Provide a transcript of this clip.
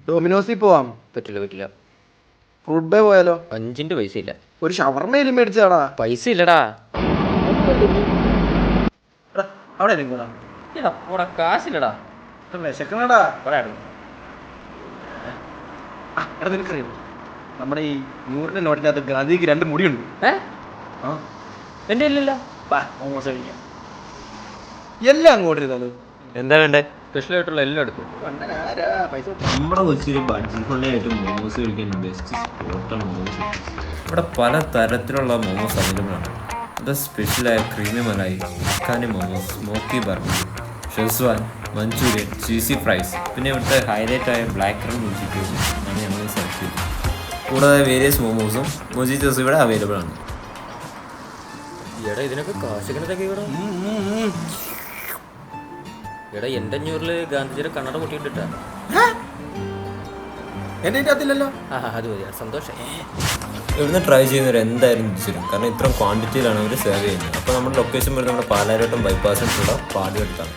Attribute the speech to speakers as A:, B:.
A: ഡൊമിനോസിൽ പോവാം.
B: പറ്റില്ല.
A: Fruit bay പോയാലോ?
B: 5 പൈസ ഇല്ല.
A: ഒരു ഷവർമയിലും മേടിച്ചാടാ.
B: പൈസ ഇല്ലടാ.
A: അവിടെ
B: കാശില്ലടാ.
A: വിശക്കണടാ. നിനക്കറിയോ നമ്മുടെ ഈ 100 നോട്ടിനകത്ത് ഗാന്ധിക്ക് 2 മുടിയുണ്ട്.
B: എന്റെ ഇല്ലല്ലോ.
A: മോമോസ് കഴിക്കാം. എല്ലാം അങ്ങോട്ട് ഇരുന്നത്.
B: എന്താ വേണ്ടേ? സ്പെഷ്യൽ ആയിട്ടുള്ള എല്ലാം എടുക്കും.
C: നമ്മുടെ കൊച്ചിയിൽ ബഡ്ജറ്റ് ഫ്രണ്ട്ലി ആയിട്ട് മോമോസ് കഴിക്കാൻ ബെസ്റ്റ് സ്പോട്ടാണ് മോമോസ്. ഇവിടെ പല തരത്തിലുള്ള മോമോസ് അവൈലബിൾ ആണ്. അത് സ്പെഷ്യലായ creamy malai, makhani momos, smoky burger, Schezwan, Manchurian, cheesy fries, പിന്നെ ഇവിടുത്തെ ഹൈലൈറ്റ് ആയ ബ്ലാക്ക് കറന്റ് മൊജിറ്റോസും ആണ് ഞങ്ങൾ സെലക്ട് ചെയ്തത്. കൂടാതെ വേരിയസ് മോമോസും മൊജിറ്റോസും ഇവിടെ അവൈലബിൾ ആണ്.
B: എടാ ഇതിനൊക്കെ കാശിക്കണതൊക്കെ ഇവിടെ. എടാ എൻ്റെ 500 ഗാന്ധിജിയുടെ കണ്ണട പൊട്ടിയിട്ടാ.
A: എന്റെ അതില്ലല്ലോ.
B: അത് മതി, സന്തോഷം.
C: ഇവിടുന്ന് ട്രൈ ചെയ്യുന്നവർ എന്തായാലും തിരിച്ചിരും, കാരണം ഇത്രയും ക്വാണ്ടിറ്റിയിലാണ് അവർ സെർവ് ചെയ്യുന്നത്. അപ്പോൾ നമ്മുടെ ലൊക്കേഷൻ വരുന്നത് നമ്മുടെ പാലാരിവട്ടം ബൈപ്പാസിലുള്ള പാടിയെടുത്താണ്.